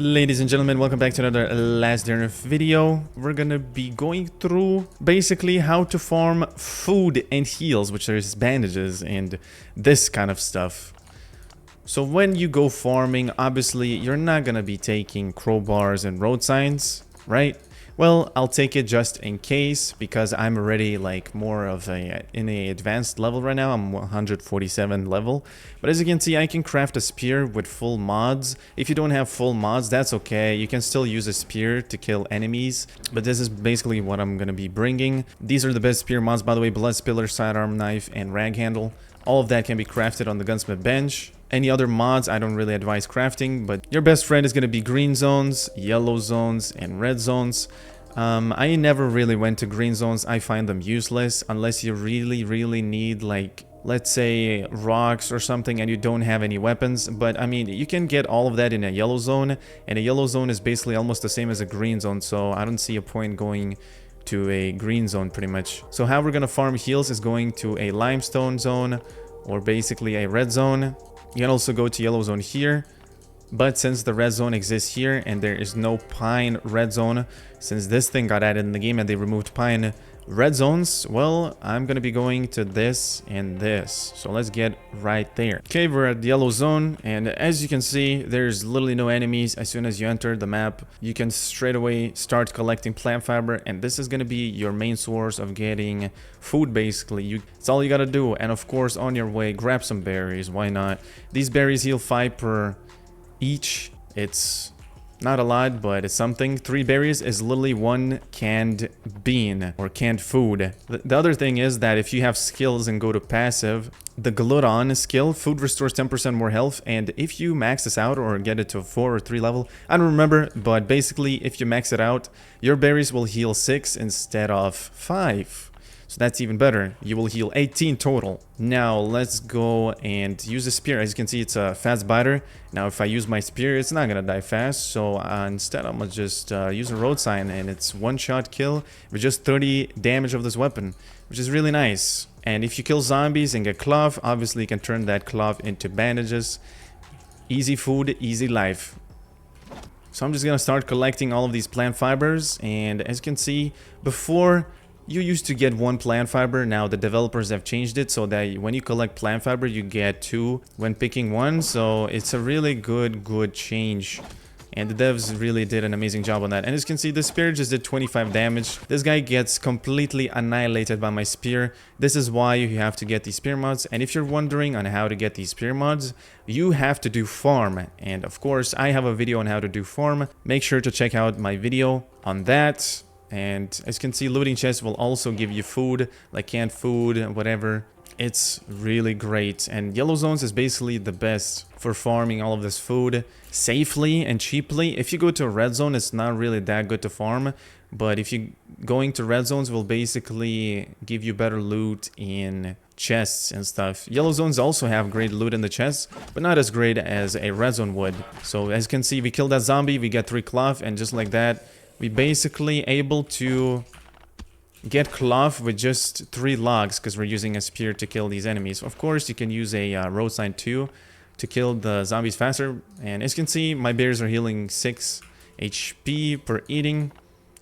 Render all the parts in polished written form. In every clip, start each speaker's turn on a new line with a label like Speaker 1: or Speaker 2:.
Speaker 1: Ladies and gentlemen, welcome back to another Last Dinner video. We're gonna be going through basically how to farm food and heals, which is bandages and this kind of stuff. So when you go farming, obviously you're not gonna be taking crowbars and road signs, right? Well, I'll take it just in case because I'm already like more of in a advanced level right now. I'm 147 level. But as you can see, I can craft a spear with full mods. If you don't have full mods, that's okay. You can still use a spear to kill enemies. But this is basically what I'm going to be bringing. These are the best spear mods, by the way. Blood Spiller, Sidearm Knife, and Rag Handle. All of that can be crafted on the Gunsmith bench. Any other mods, I don't really advise crafting, but your best friend is going to be green zones, yellow zones, and red zones. I never really went to green zones. I find them useless unless you really need, like, let's say rocks or something and you don't have any weapons. But I mean, you can get all of that in a yellow zone, and a yellow zone is basically almost the same as a green zone, so I don't see a point going to a green zone pretty much. So how we're gonna farm heals is going to a limestone zone or basically a red zone. You can also go to yellow zone here, but since the red zone exists here and there is no pine red zone, since this thing got added in the game and they removed pine red zones, well, I'm gonna be going to this and this. So let's get right there. Okay, we're at the yellow zone, and as you can see, there's literally no enemies. As soon as you enter the map, you can straight away start collecting plant fiber, and this is gonna be your main source of getting food. Basically, it's all you gotta do. And of course, on your way, grab some berries. Why not? These berries heal 5 per each. It's not a lot, but it's something. 3 berries is literally 1 canned bean or canned food. The other thing is that if you have skills and go to passive, the Glutton skill, food restores 10% more health, and if you max this out or get it to 4 or 3 level, I don't remember, but basically if you max it out, your berries will heal 6 instead of 5. So that's even better. You will heal 18 total. Now let's go and use a spear. As you can see, it's a fast biter. Now if I use my spear, it's not gonna die fast. So instead I'm gonna just use a road sign, and it's one-shot kill with just 30 damage of this weapon, which is really nice. And if you kill zombies and get cloth, obviously you can turn that cloth into bandages. Easy food, easy life. So I'm just gonna start collecting all of these plant fibers, and as you can see, before you used to get 1 plant fiber. Now the developers have changed it so that when you collect plant fiber, you get 2 when picking 1. So it's a really good change. And the devs really did an amazing job on that. And as you can see, the spear just did 25 damage. This guy gets completely annihilated by my spear. This is why you have to get these spear mods. And if you're wondering on how to get these spear mods, you have to do farm. And of course, I have a video on how to do farm. Make sure to check out my video on that. And as you can see, looting chests will also give you food, like canned food, whatever. It's really great. And yellow zones is basically the best for farming all of this food safely and cheaply. If you go to a red zone, it's not really that good to farm. But if you going to red zones will basically give you better loot in chests and stuff. Yellow zones also have great loot in the chests, but not as great as a red zone would. So as you can see, we killed that zombie, we get 3 cloth, and just like that, we basically able to get cloth with just 3 logs because we're using a spear to kill these enemies. Of course, you can use a road sign too to kill the zombies faster. And as you can see, my berries are healing 6 HP per eating.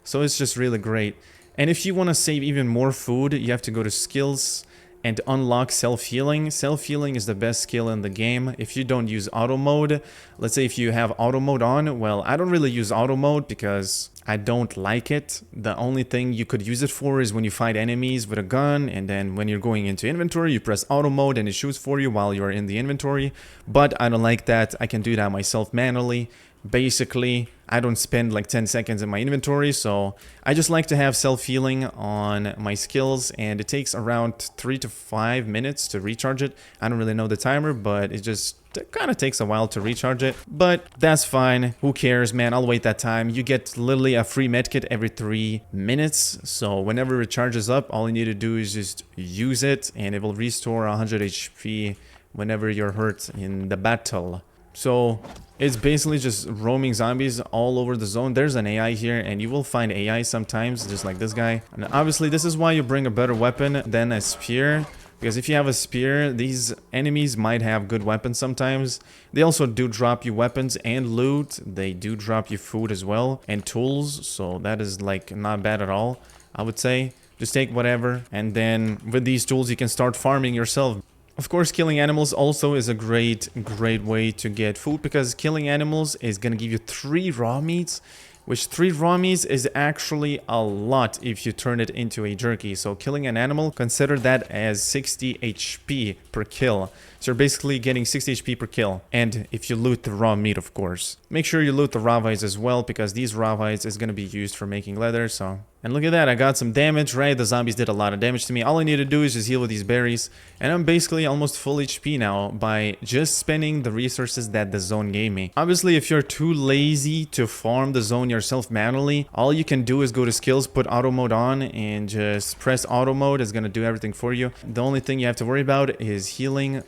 Speaker 1: So it's just really great. And if you want to save even more food, you have to go to skills and unlock self-healing. Self-healing is the best skill in the game. If you don't use auto mode, let's say if you have auto mode on, well, I don't really use auto mode because I don't like it. The only thing you could use it for is when you fight enemies with a gun, and then when you're going into inventory, you press auto mode and it shoots for you while you're in the inventory. But I don't like that. I can do that myself manually. Basically, I don't spend like 10 seconds in my inventory, so I just like to have self-healing on my skills, and it takes around 3 to 5 minutes to recharge it. I don't really know the timer, but it just kind of takes a while to recharge it, but that's fine. Who cares, man? I'll wait that time. You get literally a free medkit every 3 minutes, so whenever it charges up, all you need to do is just use it, and it will restore 100 HP whenever you're hurt in the battle. So it's basically just roaming zombies all over the zone. There's an AI here, and you will find AI sometimes, just like this guy. And obviously, this is why you bring a better weapon than a spear. Because if you have a spear, these enemies might have good weapons sometimes. They also do drop you weapons and loot. They do drop you food as well and tools. So that is like not bad at all, I would say. Just take whatever. And then with these tools, you can start farming yourself. Of course, killing animals also is a great way to get food, because killing animals is going to give you 3 raw meats, which 3 raw meats is actually a lot if you turn it into a jerky. So killing an animal, consider that as 60 HP per kill. So you're basically getting 60 HP per kill. And if you loot the raw meat, of course. Make sure you loot the raw hides as well, because these raw hides is going to be used for making leather. So, and look at that, I got some damage, right? The zombies did a lot of damage to me. All I need to do is just heal with these berries. And I'm basically almost full HP now by just spending the resources that the zone gave me. Obviously, if you're too lazy to farm the zone yourself manually, all you can do is go to skills, put auto mode on, and just press auto mode. It's going to do everything for you. The only thing you have to worry about is healing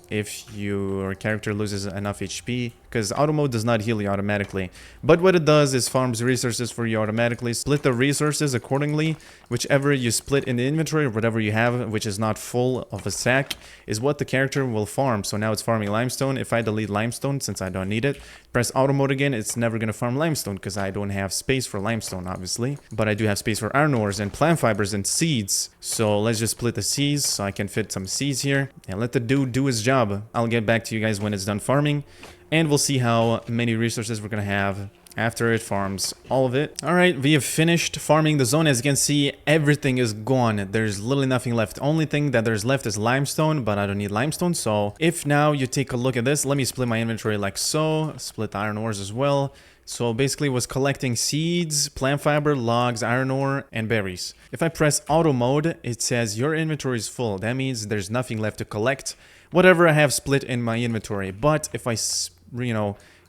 Speaker 1: if your character loses enough HP, because auto mode does not heal you automatically. But what it does is farms resources for you automatically. Split the resources accordingly. Whichever you split in the inventory, or whatever you have which is not full of a sack, is what the character will farm. So now it's farming limestone. If I delete limestone, since I don't need it, press auto mode again, it's never going to farm limestone, because I don't have space for limestone, obviously. But I do have space for iron ores and plant fibers and seeds. So let's just split the seeds so I can fit some seeds here. And let the dude do his job. I'll get back to you guys when it's done farming. And we'll see how many resources we're going to have after it farms all of it. Alright, we have finished farming the zone. As you can see, everything is gone. There's literally nothing left. Only thing that there's left is limestone, but I don't need limestone. So if now you take a look at this, let me split my inventory like so. Split the iron ores as well. So basically was collecting seeds, plant fiber, logs, iron ore, and berries. If I press auto mode, it says your inventory is full. That means there's nothing left to collect. Whatever I have split in my inventory. But if I,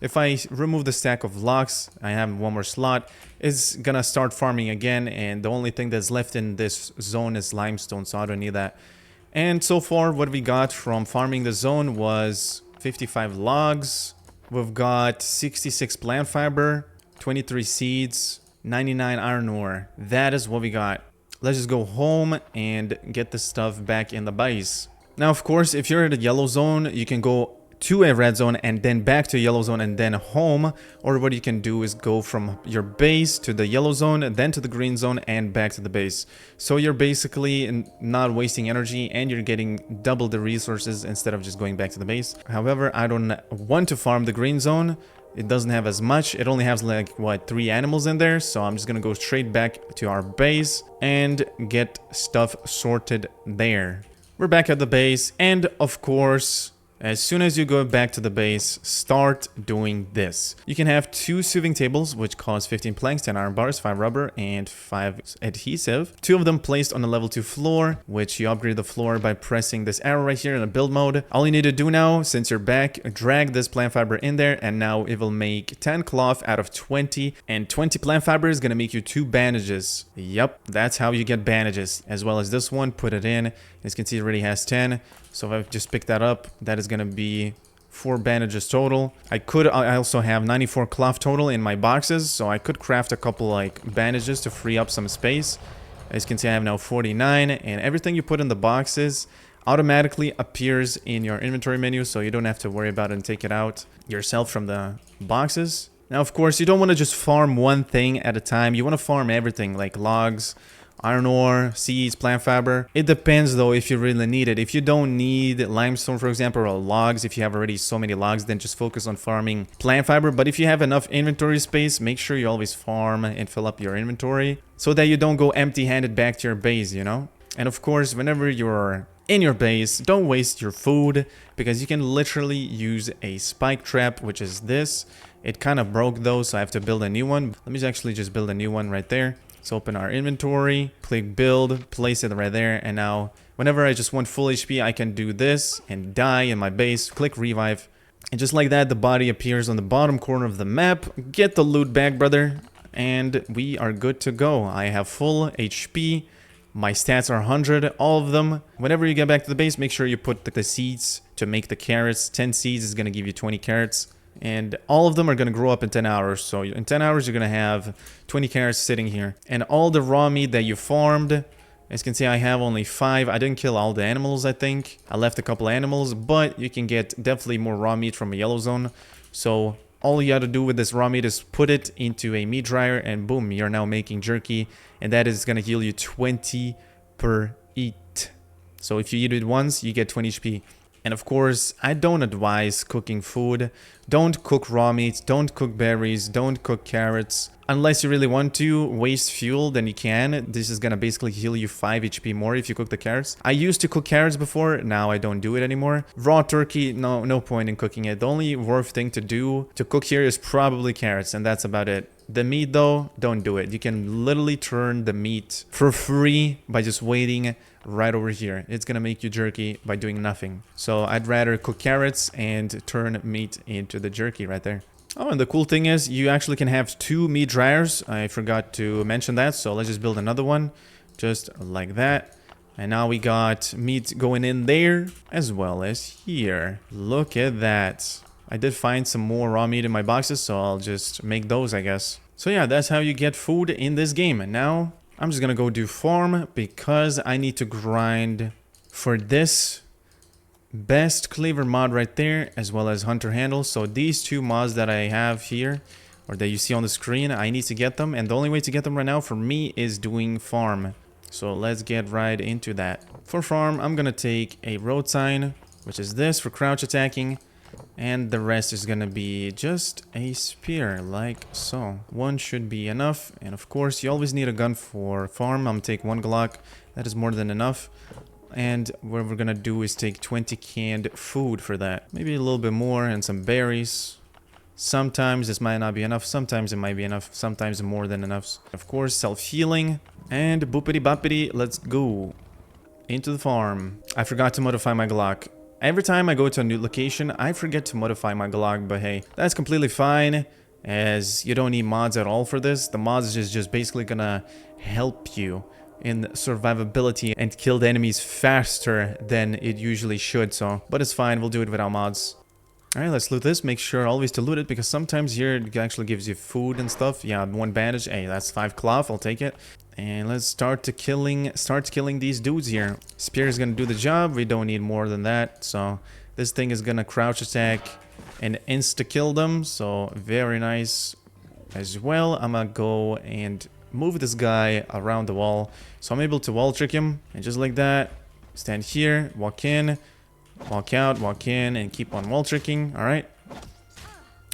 Speaker 1: if I remove the stack of logs, I have one more slot, it's gonna start farming again, and the only thing that's left in this zone is limestone, so I don't need that. And so far, what we got from farming the zone was 55 logs, we've got 66 plant fiber, 23 seeds, 99 iron ore. That is what we got. Let's just go home and get the stuff back in the base. Now, of course, if you're at a yellow zone, you can go to a red zone and then back to yellow zone and then home. Or what you can do is go from your base to the yellow zone, then to the green zone and back to the base. So you're basically not wasting energy and you're getting double the resources instead of just going back to the base. However, I don't want to farm the green zone. It doesn't have as much. It only has like, what, 3 animals in there. So I'm just gonna go straight back to our base and get stuff sorted there. We're back at the base, and of course, as soon as you go back to the base, start doing this. You can have 2 sieving tables, which cost 15 planks, 10 iron bars, 5 rubber, and 5 adhesive. 2 of them placed on the level 2 floor, which you upgrade the floor by pressing this arrow right here in the build mode. All you need to do now, since you're back, drag this plant fiber in there, and now it will make 10 cloth out of 20, and 20 plant fiber is gonna make you 2 bandages. Yep, that's how you get bandages. As well as this one, put it in. As you can see, it already has 10. So if I just pick that up, that is going to be 4 bandages total. I also have 94 cloth total in my boxes, so I could craft a couple like bandages to free up some space. As you can see, I have now 49, and everything you put in the boxes automatically appears in your inventory menu, so you don't have to worry about it and take it out yourself from the boxes. Now, of course, you don't want to just farm one thing at a time. You want to farm everything, like logs, iron ore, seeds, plant fiber. It depends though if you really need it. If you don't need limestone, for example, or logs, if you have already so many logs, then just focus on farming plant fiber. But if you have enough inventory space, make sure you always farm and fill up your inventory so that you don't go empty-handed back to your base, you know? And of course, whenever you're in your base, don't waste your food, because you can literally use a spike trap, which is this. It kind of broke though, so I have to build a new one. Let me actually just build a new one right there. So open our inventory, click build, place it right there, and now whenever I just want full HP, I can do this and die in my base, click revive, and just like that, the body appears on the bottom corner of the map. Get the loot back, brother, and we are good to go. I have full HP, my stats are 100, all of them. Whenever you get back to the base, make sure you put the seeds to make the carrots. 10 seeds is going to give you 20 carrots. And all of them are going to grow up in 10 hours. So in 10 hours, you're going to have 20 carrots sitting here. And all the raw meat that you farmed As you can see, I have only 5. I didn't kill all the animals, I think. I left a couple animals, but you can get definitely more raw meat from a yellow zone. So all you got to do with this raw meat is put it into a meat dryer and boom, you're now making jerky. And that is going to heal you 20 per eat. So if you eat it once, you get 20 HP. And of course, I don't advise cooking food. Don't cook raw meat, don't cook berries, don't cook carrots. Unless you really want to waste fuel, then you can. This is gonna basically heal you 5 HP more if you cook the carrots. I used to cook carrots before, now I don't do it anymore. Raw turkey, no point in cooking it. The only worth thing to do to cook here is probably carrots, and that's about it. The meat though, don't do it. You can literally turn the meat for free by just waiting right over here. It's gonna make you jerky by doing nothing. So I'd rather cook carrots and turn meat into the jerky right there. Oh, and the cool thing is you actually can have 2 meat dryers. I forgot to mention that, so let's just build another one just like that. And now we got meat going in there as well as here. Look at that. I did find some more raw meat in my boxes, so I'll just make those, I guess. So yeah, that's how you get food in this game. And now I'm just gonna go do farm because I need to grind for this best cleaver mod right there, as well as hunter handle. So these 2 mods that I have here, or that you see on the screen, I need to get them. And the only way to get them right now for me is doing farm. So let's get right into that. For farm, I'm gonna take a road sign, which is this for crouch attacking. And the rest is gonna be just a spear, like so. 1 should be enough. And of course, you always need a gun for farm. I'm gonna take 1 Glock. That is more than enough. And what we're gonna do is take 20 canned food for that. Maybe a little bit more and some berries. Sometimes this might not be enough. Sometimes it might be enough. Sometimes more than enough. Of course, self-healing. And boopity boppity, let's go into the farm. I forgot to modify my Glock. Every time I go to a new location, I forget to modify my Glock, but hey, that's completely fine, as you don't need mods at all for this. The mods is just basically gonna help you in survivability and kill the enemies faster than it usually should, so, but it's fine, we'll do it without mods. Alright, let's loot this. Make sure always to loot it, because sometimes here it actually gives you food and stuff. Yeah, 1 bandage. Hey, that's 5 cloth, I'll take it. And let's start killing these dudes here. Spear is gonna do the job. We don't need more than that. So this thing is gonna crouch attack and insta-kill them. So very nice as well. I'm gonna go and move this guy around the wall. So I'm able to wall trick him. And just like that, stand here, walk in, walk out, walk in, and keep on wall tricking. Alright.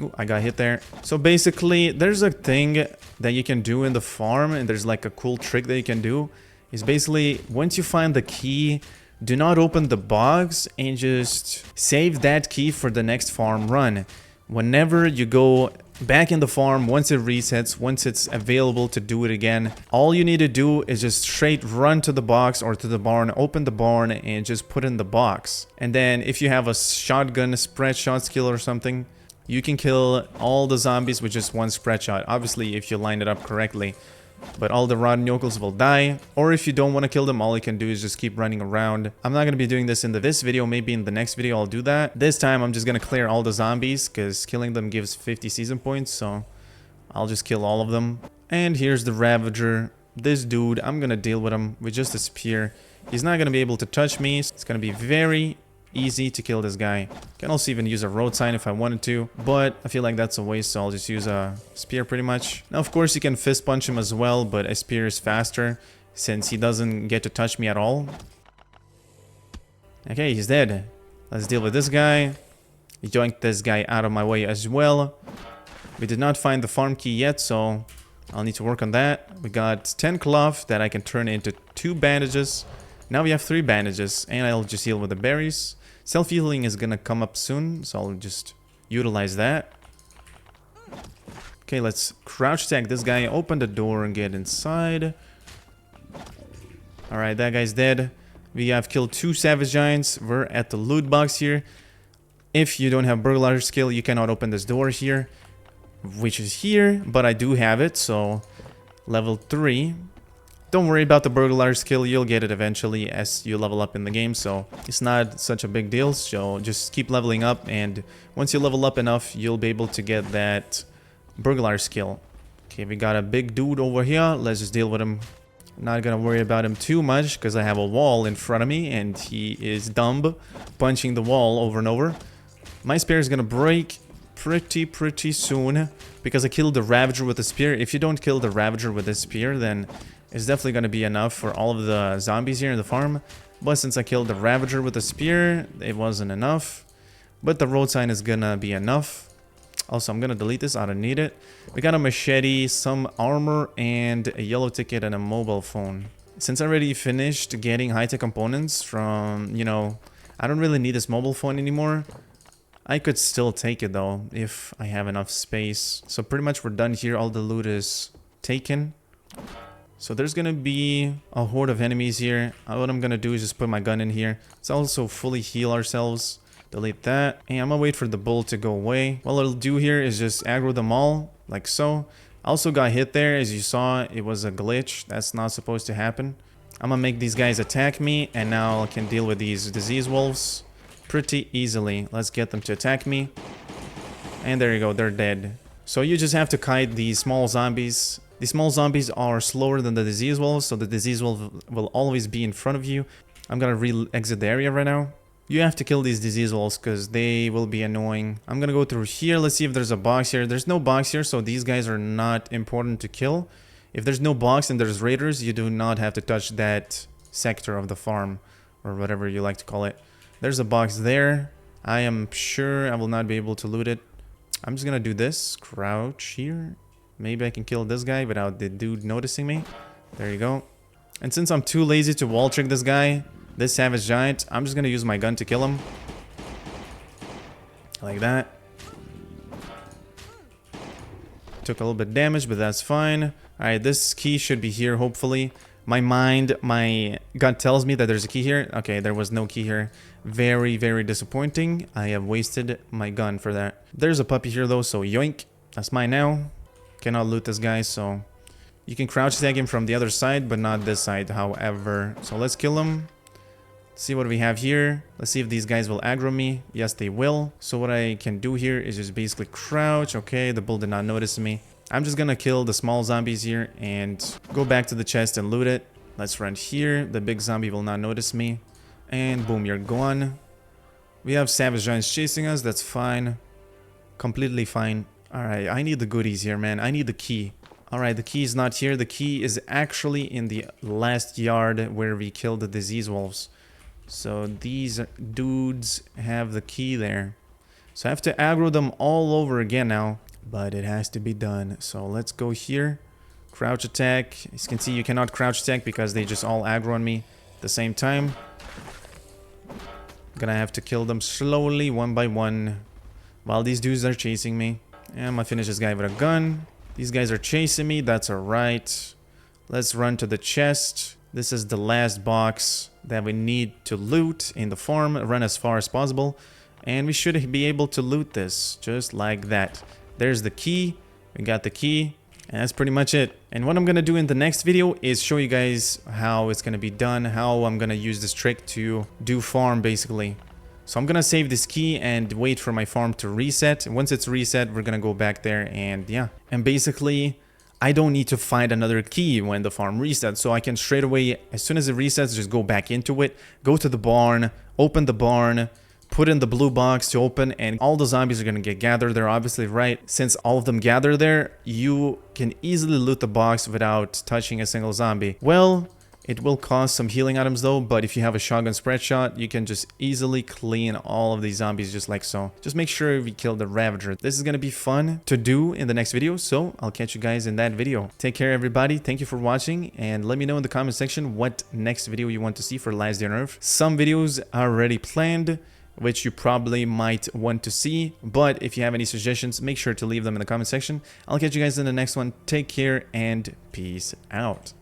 Speaker 1: Ooh, I got hit there. So basically, there's a thing that you can do in the farm, and there's like a cool trick that you can do. Is basically, once you find the key, do not open the box and just save that key for the next farm run. Whenever you go back in the farm, once it resets, once it's available to do it again, all you need to do is just straight run to the box or to the barn, open the barn, and just put in the box. And then if you have a shotgun spread shot skill or something, you can kill all the zombies with just 1 spread shot. Obviously, if you line it up correctly. But all the rotten yokels will die. Or if you don't want to kill them, all you can do is just keep running around. I'm not going to be doing this in this video. Maybe in the next video I'll do that. This time I'm just going to clear all the zombies, because killing them gives 50 season points. So I'll just kill all of them. And here's the Ravager. This dude, I'm going to deal with him with just a spear. He's not going to be able to touch me. It's going to be very easy to kill this guy. Can also even use a road sign if I wanted to, but I feel like that's a waste, so I'll just use a spear pretty much. Now, of course, you can fist punch him as well, but a spear is faster since he doesn't get to touch me at all. Okay, he's dead. Let's deal with this guy. Yoink this guy out of my way as well. We did not find the farm key yet, so I'll need to work on that. We got 10 cloth that I can turn into 2 bandages. Now we have 3 bandages, and I'll just heal with the berries. Self-healing is gonna come up soon, so I'll just utilize that. Okay, let's crouch attack this guy, open the door and get inside. Alright, that guy's dead. We have killed 2 savage giants. We're at the loot box here. If you don't have burglar skill, you cannot open this door here, which is here, but I do have it, so level 3. Don't worry about the burglar skill, you'll get it eventually as you level up in the game, so it's not such a big deal. So just keep leveling up, and once you level up enough, you'll be able to get that burglar skill. Okay, we got a big dude over here. Let's just deal with him Not gonna worry about him too much because I have a wall in front of me and he is dumb, punching the wall over and over. My spear is gonna break pretty soon because I killed the Ravager with the spear. If you don't kill the Ravager with the spear, then it's definitely gonna be enough for all of the zombies here in the farm. But since I killed the Ravager with the spear, it wasn't enough. But the road sign is gonna be enough. Also, I'm gonna delete this. I don't need it. We got a machete, some armor, and a yellow ticket and a mobile phone. Since I already finished getting high-tech components from, you know, I don't really need this mobile phone anymore. I could still take it though, if I have enough space. So pretty much we're done here. All the loot is taken. So there's gonna be a horde of enemies here. What I'm gonna do is just put my gun in here. Let's also fully heal ourselves. Delete that. And I'm gonna wait for the bull to go away. What I'll do here is just aggro them all, like so. I also got hit there. As you saw, it was a glitch. That's not supposed to happen. I'm gonna make these guys attack me, and now I can deal with these disease wolves pretty easily. Let's get them to attack me. And there you go, they're dead. So you just have to kite these small zombies. These small zombies are slower than the disease wolves, so the disease wolf will always be in front of you. I'm gonna re-exit the area right now. You have to kill these disease wolves because they will be annoying. I'm gonna go through here. Let's see if there's a box here. There's no box here, so these guys are not important to kill. If there's no box and there's raiders, you do not have to touch that sector of the farm, or whatever you like to call it. There's a box there. I am sure I will not be able to loot it. I'm just gonna do this. Crouch here. Maybe I can kill this guy without the dude noticing me. There you go. And since I'm too lazy to wall trick this guy, this savage giant, I'm just gonna use my gun to kill him. Like that. Took a little bit of damage, but that's fine. Alright, this key should be here, hopefully. My gut tells me that there's a key here. Okay, there was no key here. Very disappointing. I have wasted my gun for that. There's a puppy here though, so yoink. That's mine now. Cannot loot this guy, so you can crouch tag him from the other side, but not this side, however. So let's kill him. See what we have here. Let's see if these guys will aggro me. Yes, they will. So what I can do here is just basically crouch. Okay, the bull did not notice me. I'm just gonna kill the small zombies here and go back to the chest and loot it. Let's run here. The big zombie will not notice me. And boom, you're gone. We have savage giants chasing us. That's fine. Completely fine. Alright, I need the goodies here, man. I need the key. Alright, the key is not here. The key is actually in the last yard where we killed the disease wolves. So these dudes have the key there. So I have to aggro them all over again now. But it has to be done. So let's go here. Crouch attack. As you can see, you cannot crouch attack because they just all aggro on me at the same time. Gonna have to kill them slowly, one by one, while these dudes are chasing me. And I'm gonna finish this guy with a gun. These guys are chasing me. That's alright. Let's run to the chest. This is the last box that we need to loot in the farm. Run as far as possible. And we should be able to loot this just like that. There's the key. We got the key. And that's pretty much it. And what I'm going to do in the next video is show you guys how it's going to be done. How I'm going to use this trick to do farm basically. So I'm going to save this key and wait for my farm to reset. Once it's reset, we're going to go back there and yeah. And basically, I don't need to find another key when the farm resets. So I can straight away, as soon as it resets, just go back into it. Go to the barn, open the barn, put in the blue box to open, and all the zombies are going to get gathered there, obviously, right? Since all of them gather there, you can easily loot the box without touching a single zombie. Well, it will cost some healing items though, but if you have a shotgun spread shot, you can just easily clean all of these zombies just like so. Just make sure we kill the Ravager. This is going to be fun to do in the next video, so I'll catch you guys in that video. Take care, everybody. Thank you for watching, and let me know in the comment section what next video you want to see for Last Day on Earth. Some videos are already planned, which you probably might want to see, but if you have any suggestions, make sure to leave them in the comment section. I'll catch you guys in the next one. Take care and peace out.